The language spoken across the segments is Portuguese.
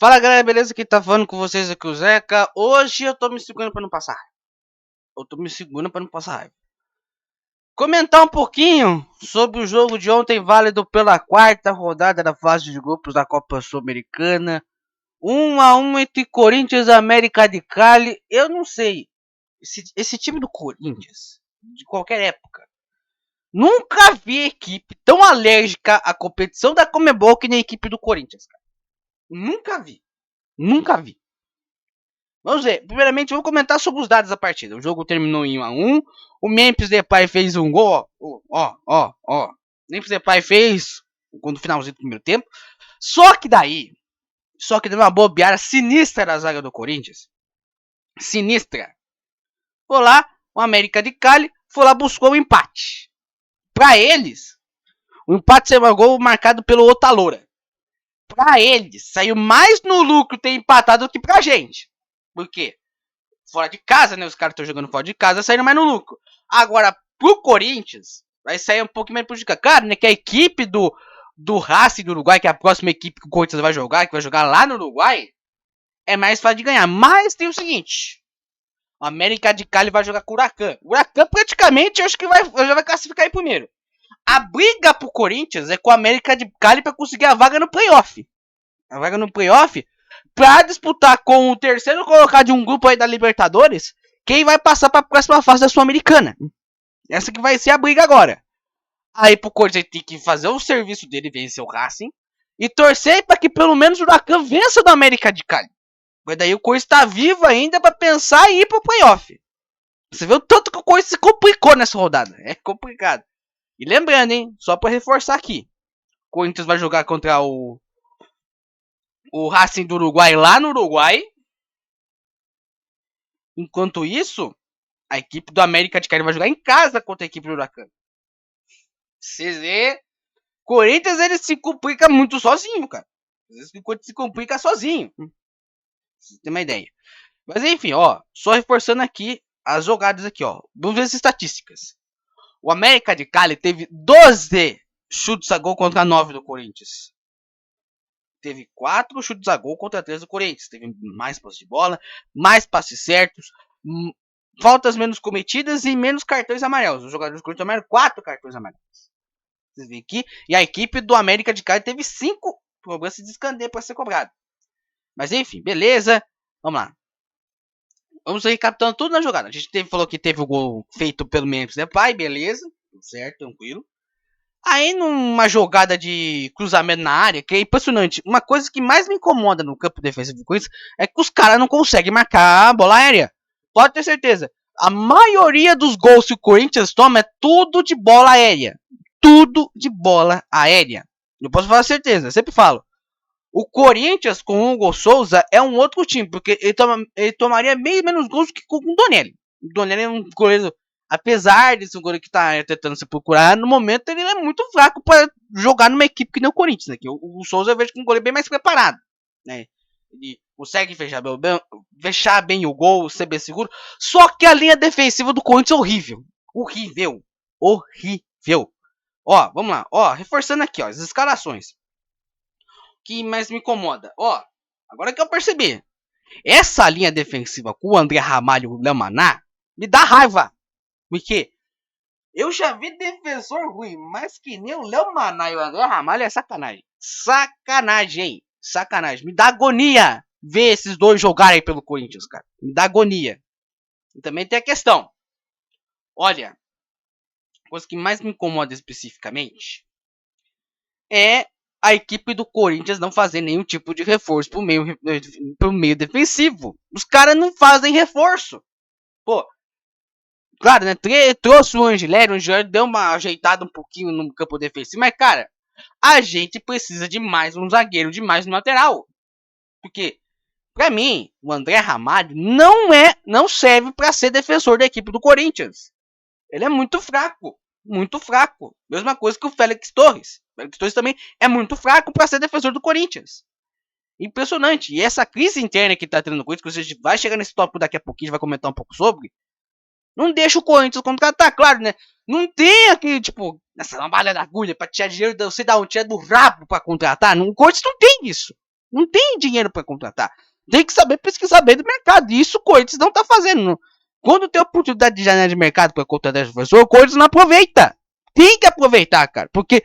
Fala galera, beleza? Quem tá falando com vocês aqui é o Zeca. Hoje eu tô me segurando pra não passar raiva. Eu tô me segurando pra não passar raiva. Comentar um pouquinho sobre o jogo de ontem, válido pela quarta rodada da fase de grupos da Copa Sul-Americana. 1-1 entre Corinthians e América de Cali. Eu não sei. Esse time do Corinthians, de qualquer época, nunca vi equipe tão alérgica à competição da Conmebol que nem a equipe do Corinthians, cara. Nunca vi. Nunca vi. Vamos ver. Primeiramente, vou comentar sobre os dados da partida. O jogo terminou em 1-1. O Memphis Depay fez um gol. Ó. Memphis Depay fez no finalzinho do primeiro tempo. Só que deu uma bobeada sinistra da zaga do Corinthians. Sinistra. Foi lá, o América de Cali foi lá, buscou o empate. Para eles, o empate saiu um gol marcado pelo Otaloura. Para eles, saiu mais no lucro ter empatado do que pra gente. Por quê? Fora de casa, né? Os caras estão jogando fora de casa, saindo mais no lucro. Agora, pro Corinthians, vai sair um pouco mais prejudicado. Claro, né? Que a equipe do Racing do Uruguai, que é a próxima equipe que o Corinthians vai jogar, que vai jogar lá no Uruguai, é mais fácil de ganhar. Mas tem o seguinte: o América de Cali vai jogar com o Huracan. O Huracan praticamente eu acho que já vai classificar em primeiro. A briga pro Corinthians é com o América de Cali para conseguir a vaga no playoff. A vaga no playoff para disputar com o terceiro colocado de um grupo aí da Libertadores, quem vai passar para a próxima fase da Sul-Americana. Essa que vai ser a briga agora. Aí pro Corinthians tem que fazer o serviço dele, vencer o Racing, e torcer para que pelo menos o Huracan vença do América de Cali. Mas daí o Corinthians tá vivo ainda para pensar em ir pro playoff. Você vê o tanto que o Corinthians se complicou nessa rodada. É complicado. E lembrando, hein, só para reforçar aqui, o Corinthians vai jogar contra o Racing do Uruguai lá no Uruguai. Enquanto isso, a equipe do América de Cali vai jogar em casa contra a equipe do Huracan. Você vê, Corinthians ele se complica muito sozinho, cara. Às vezes o Corinthians se complica sozinho. Você tem uma ideia. Mas enfim, ó, só reforçando aqui as jogadas aqui, ó. Vamos ver as estatísticas. O América de Cali teve 12 chutes a gol contra 9 do Corinthians. Teve 4 chutes a gol contra 3 do Corinthians. Teve mais posse de bola, mais passes certos, faltas menos cometidas e menos cartões amarelos. Os jogadores do Corinthians tomaram 4 cartões amarelos. Vocês veem aqui. E a equipe do América de Cali teve 5 cobranças de escanteio para ser cobrado. Mas enfim, beleza. Vamos lá. Vamos recapitulando tudo na jogada. A gente falou que teve o gol feito pelo Memphis Depay, beleza. Tudo certo, tranquilo. Aí numa jogada de cruzamento na área, que é impressionante. Uma coisa que mais me incomoda no campo defensivo do Corinthians é que os caras não conseguem marcar a bola aérea. Pode ter certeza. A maioria dos gols que o Corinthians toma é tudo de bola aérea. Tudo de bola aérea. Eu posso falar certeza, eu sempre falo. O Corinthians com o Hugo Souza é um outro time, porque ele tomaria menos gols que com o Donelli. O Donelli é um goleiro, apesar de ser um goleiro que está tentando se procurar, no momento ele é muito fraco para jogar numa equipe que nem o Corinthians. Né? O Souza eu vejo com um goleiro bem mais preparado. Né? Ele consegue fechar bem o gol, ser bem seguro. Só que a linha defensiva do Corinthians é horrível. Horrível. Ó, vamos lá. Ó, reforçando aqui, ó, as escalações. Que mais me incomoda. Ó, agora que eu percebi. Essa linha defensiva com o André Ramalho e o Léo Maná me dá raiva. Porque eu já vi defensor ruim, mas que nem o Léo Maná e o André Ramalho é sacanagem. Sacanagem. Me dá agonia ver esses dois jogarem pelo Corinthians, cara. Me dá agonia. E também tem a questão. Olha, a coisa que mais me incomoda especificamente é a equipe do Corinthians não fazer nenhum tipo de reforço pro meio defensivo. Os caras não fazem reforço. Pô, claro, né? Trouxe o Angelério deu uma ajeitada um pouquinho no campo defensivo, mas, cara, a gente precisa de mais um zagueiro, de mais um lateral. Porque, pra mim, o André Ramalho não serve para ser defensor da equipe do Corinthians. Ele é muito fraco. Muito fraco. Mesma coisa que o Félix Torres. O Félix Torres também é muito fraco para ser defensor do Corinthians. Impressionante. E essa crise interna que tá tendo no Corinthians, que a gente vai chegar nesse tópico daqui a pouquinho, a gente vai comentar um pouco sobre, não deixa o Corinthians contratar, claro, né? Não tem aquele, tipo, nessa malha da agulha pra tirar dinheiro, você dá um tiro do rabo pra contratar. O Corinthians não tem isso. Não tem dinheiro para contratar. Tem que saber pesquisar bem do mercado. E isso o Corinthians não tá fazendo. Quando tem oportunidade de janela de mercado para contratar esse professor, o Corinthians não aproveita. Tem que aproveitar, cara. Porque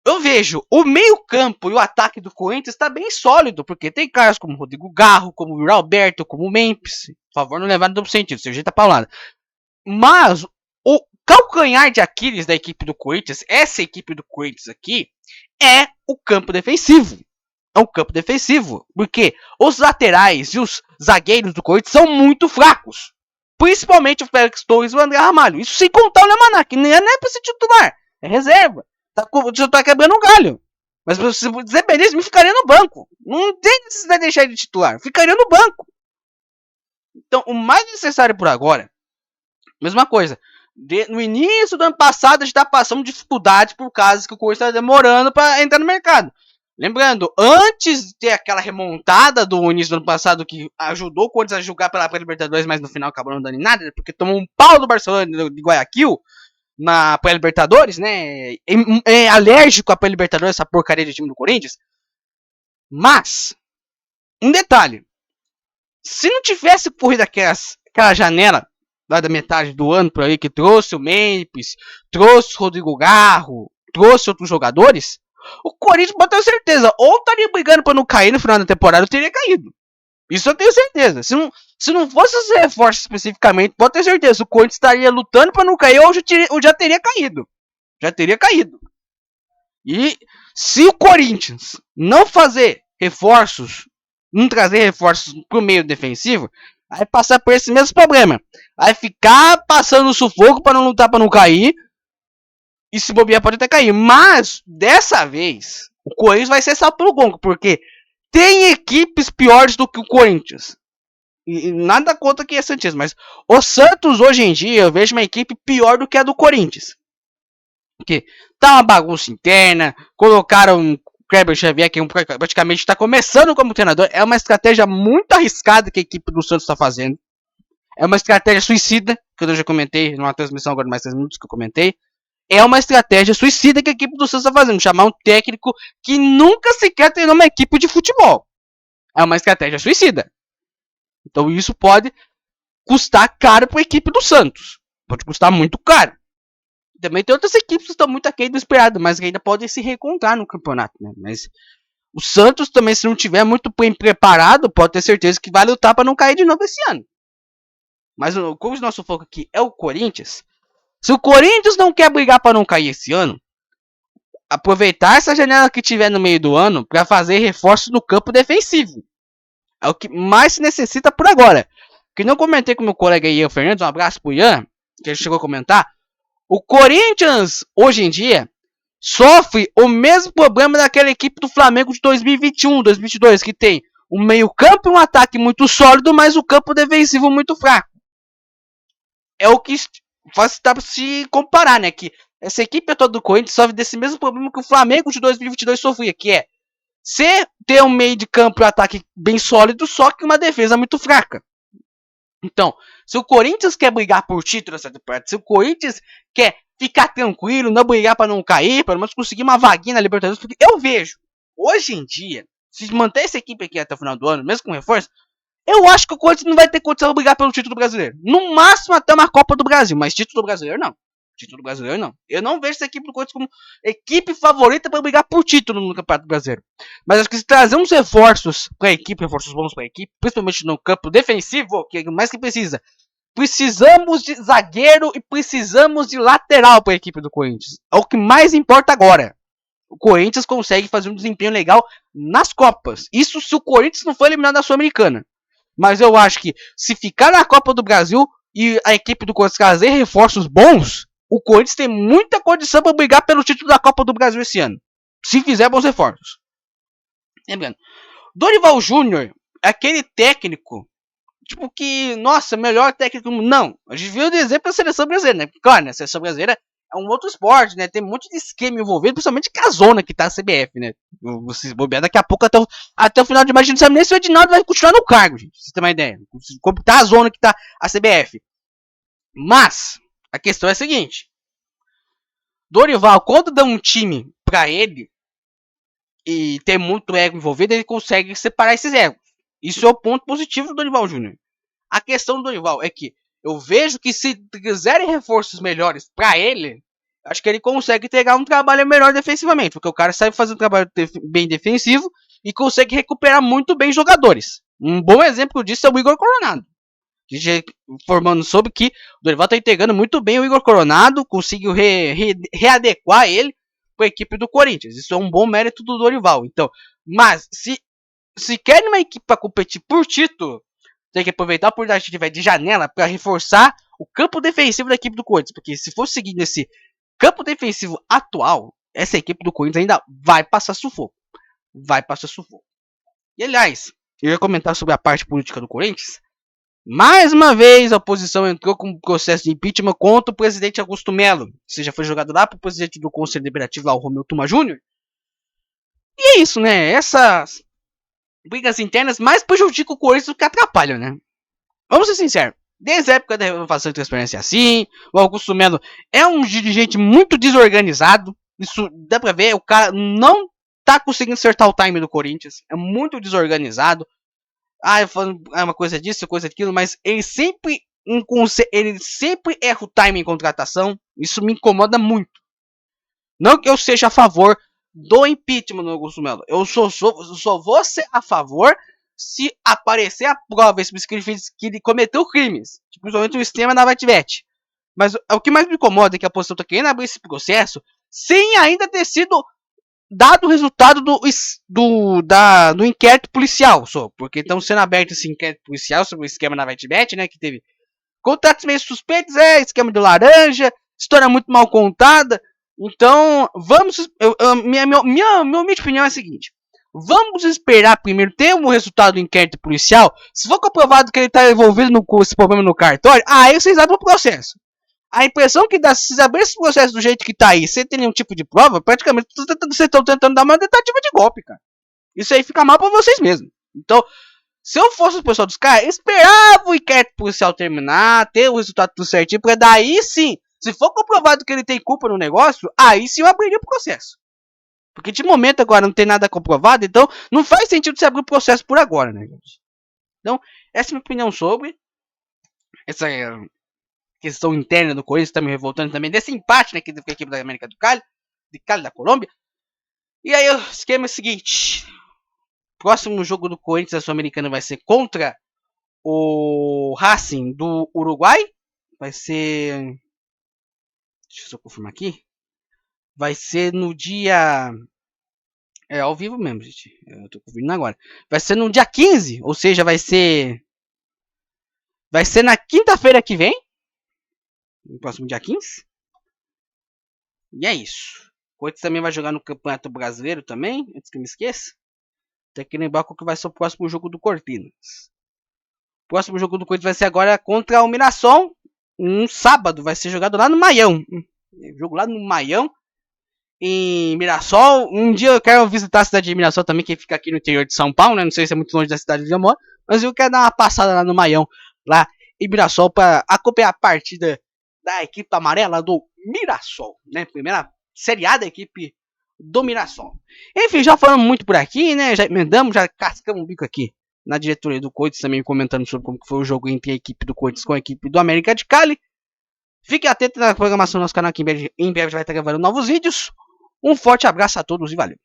eu vejo o meio-campo e o ataque do Corinthians está bem sólido. Porque tem caras como Rodrigo Garro, como o Alberto, como o Memphis. Por favor, não levar no duplo sentido. Seu jeito tá paulada. Mas o calcanhar de Aquiles da equipe do Corinthians, essa equipe do Corinthians aqui, é o campo defensivo. É um campo defensivo. Porque os laterais e os zagueiros do Corinthians são muito fracos. Principalmente o Félix Torres e o André Ramalho. Isso sem contar o Lemaná, que nem é pra ser titular. É reserva. Tá quebrando um galho. Mas se o Zé Benício me ficaria no banco. Não tem necessidade de deixar ele de titular. Ficaria no banco. Então, o mais necessário por agora, mesma coisa. No início do ano passado, a gente tá passando dificuldade por causa que o Corinthians tá demorando para entrar no mercado. Lembrando, antes de ter aquela remontada do início do ano passado que ajudou o Corinthians a jogar pela Libertadores, mas no final acabou não dando em nada, porque tomou um pau do Barcelona de Guayaquil na pré-Libertadores, né? É alérgico à pré-Libertadores, essa porcaria de time do Corinthians. Mas, um detalhe: se não tivesse corrido aquela janela lá da metade do ano por aí que trouxe o Memphis, trouxe o Rodrigo Garro, trouxe outros jogadores, o Corinthians pode ter certeza, ou estaria brigando para não cair no final da temporada, ou teria caído. Isso eu tenho certeza. Se não fosse os reforços especificamente, pode ter certeza, o Corinthians estaria lutando para não cair, ou já teria caído. Já teria caído. E se o Corinthians não fazer reforços, não trazer reforços pro meio defensivo, vai passar por esse mesmo problema. Vai ficar passando sufoco para não lutar para não cair. E se bobear pode até cair. Mas, dessa vez, o Corinthians vai ser salvo pelo gongo. Porque tem equipes piores do que o Corinthians. E nada contra que é Santos. Mas o Santos, hoje em dia, eu vejo uma equipe pior do que a do Corinthians. Porque tá uma bagunça interna. Colocaram o Kleber Xavier, que praticamente está começando como treinador. É uma estratégia muito arriscada que a equipe do Santos está fazendo. É uma estratégia suicida, que eu já comentei numa transmissão agora de mais 3 minutos que eu comentei. É uma estratégia suicida que a equipe do Santos está fazendo. Chamar um técnico que nunca sequer treinou uma equipe de futebol. É uma estratégia suicida. Então isso pode custar caro para a equipe do Santos. Pode custar muito caro. Também tem outras equipes que estão muito aquém do esperado, mas que ainda podem se reencontrar no campeonato. Né? Mas o Santos também, se não tiver muito bem preparado, pode ter certeza que vai lutar para não cair de novo esse ano. Mas como o nosso foco aqui é o Corinthians, se o Corinthians não quer brigar para não cair esse ano, aproveitar essa janela que tiver no meio do ano para fazer reforços no campo defensivo. É o que mais se necessita por agora. Que não comentei com meu colega Ian Fernandes, um abraço pro Ian, que ele chegou a comentar. O Corinthians, hoje em dia, sofre o mesmo problema daquela equipe do Flamengo de 2021, 2022, que tem um meio campo e um ataque muito sólido, mas o campo defensivo muito fraco. É o que faz se comparar, né? Que essa equipe toda do Corinthians sofre desse mesmo problema que o Flamengo de 2022 sofria, que é você ter um meio de campo e um ataque bem sólido, só que uma defesa muito fraca. Então, se o Corinthians quer brigar por título nessa temporada, se o Corinthians quer ficar tranquilo, não brigar para não cair, pelo menos conseguir uma vaguinha na Libertadores, porque eu vejo, hoje em dia, se manter essa equipe aqui até o final do ano, mesmo com reforço, eu acho que o Corinthians não vai ter condição de brigar pelo título brasileiro. No máximo até uma Copa do Brasil, mas título brasileiro não. Título brasileiro não. Eu não vejo essa equipe do Corinthians como equipe favorita para brigar por título no Campeonato Brasileiro. Mas acho que se trazer uns reforços para a equipe, reforços bons para a equipe, principalmente no campo defensivo, que é o mais que precisa. Precisamos de zagueiro e precisamos de lateral para a equipe do Corinthians. É o que mais importa agora. O Corinthians consegue fazer um desempenho legal nas Copas. Isso se o Corinthians não for eliminado da Sul-Americana. Mas eu acho que se ficar na Copa do Brasil e a equipe do Corinthians trazer reforços bons, o Corinthians tem muita condição para brigar pelo título da Copa do Brasil esse ano. Se fizer bons reforços. Lembrando, Dorival Júnior é aquele técnico, tipo que, nossa, melhor técnico do mundo. Não, a gente viu o exemplo da seleção brasileira, né? Claro, né? A seleção brasileira é um outro esporte, né? Tem um monte de esquema envolvido, principalmente com a zona que tá a CBF, né? Vocês bobear daqui a pouco, até o final de mais, a gente não sabe nem se o Edinaldo vai continuar no cargo, gente. Pra vocês terem uma ideia. Como tá a zona que tá a CBF. Mas a questão é a seguinte. Dorival, quando dá um time pra ele, e ter muito ego envolvido, ele consegue separar esses egos. Isso é o ponto positivo do Dorival Júnior. A questão do Dorival é que eu vejo que se quiserem reforços melhores para ele, acho que ele consegue entregar um trabalho melhor defensivamente, porque o cara sabe fazer um trabalho bem defensivo e consegue recuperar muito bem jogadores. Um bom exemplo disso é o Igor Coronado, que já informando sobre que o Dorival está integrando muito bem o Igor Coronado, conseguiu readequar ele para a equipe do Corinthians. Isso é um bom mérito do Dorival. Então, mas se querem uma equipe para competir por título, tem que aproveitar a oportunidade que tiver de janela para reforçar o campo defensivo da equipe do Corinthians, porque se for seguir nesse campo defensivo atual, essa equipe do Corinthians ainda vai passar sufoco. Vai passar sufoco. E aliás, eu ia comentar sobre a parte política do Corinthians. Mais uma vez a oposição entrou com um processo de impeachment contra o presidente Augusto Melo. Você já foi jogado lá para o presidente do Conselho Deliberativo, lá, o Romeu Tuma Júnior. E é isso, né? Essas brigas internas mais prejudicam o Corinthians do que atrapalham, né? Vamos ser sinceros. Desde a época da renovação de transparência assim, o Augusto Melo é um dirigente muito desorganizado. Isso dá pra ver, o cara não tá conseguindo acertar o time do Corinthians. É muito desorganizado. É uma coisa disso, coisa daquilo, mas ele sempre erra o time em contratação. Isso me incomoda muito. Não que eu seja a favor do impeachment do Augusto Melo. Eu só vou ser a favor se aparecer a prova que ele cometeu crimes. Principalmente o esquema da Vativete. Mas o que mais me incomoda é que a oposição está querendo abrir esse processo sem ainda ter sido dado o resultado do inquérito policial. Porque estão sendo abertos esse inquérito policial sobre o esquema da Vativete, né? Que teve contratos meio suspeitos, esquema do laranja, história muito mal contada. Então, vamos. Minha humilde opinião é a seguinte: vamos esperar primeiro ter o resultado do inquérito policial. Se for comprovado que ele está envolvido com esse problema no cartório, aí vocês abrem o processo. A impressão que dá, se abrir esse processo do jeito que está aí, sem ter nenhum tipo de prova, praticamente vocês estão tentando dar uma tentativa de golpe, cara. Isso aí fica mal para vocês mesmos. Então, se eu fosse o pessoal dos caras, esperava o inquérito policial terminar, ter o resultado tudo certinho, porque daí sim, se for comprovado que ele tem culpa no negócio, aí sim eu abriria o processo. Porque de momento agora não tem nada comprovado, então não faz sentido você abrir o processo por agora, né, gente? Então, essa é a minha opinião sobre essa questão interna do Corinthians, tá me revoltando também, desse empate, né, que teve com a equipe da América do Cali, de Cali da Colômbia. E aí o esquema é o seguinte: próximo jogo do Corinthians da Sul-Americana vai ser contra o Racing do Uruguai. Vai ser... Deixa eu só confirmar aqui. Vai ser no dia... É ao vivo mesmo, gente. Eu tô confirmando agora. Vai ser no dia 15. Ou seja, vai ser... Vai ser na quinta-feira que vem. No próximo dia 15. E é isso. O Corinthians também vai jogar no Campeonato Brasileiro também. Antes que eu me esqueça. Tem que lembrar qual que vai ser o próximo jogo do Cortinas. O próximo jogo do Corinthians vai ser agora contra o Mirassol. Um sábado. Vai ser jogado lá no Maião. Jogo lá no Maião. Em Mirassol. Um dia eu quero visitar a cidade de Mirassol também, que fica aqui no interior de São Paulo, né? Não sei se é muito longe da cidade onde eu moro, mas eu quero dar uma passada lá no Maião, lá em Mirassol, para acompanhar a partida da equipe amarela do Mirassol, né? Primeira Série A da equipe do Mirassol. Enfim, já falamos muito por aqui, né? Já emendamos, já cascamos um bico aqui na diretoria do Corinthians, também comentando sobre como foi o jogo entre a equipe do Corinthians com a equipe do América de Cali. Fique atento na programação do nosso canal, que em breve vai estar gravando novos vídeos. Um forte abraço a todos e valeu!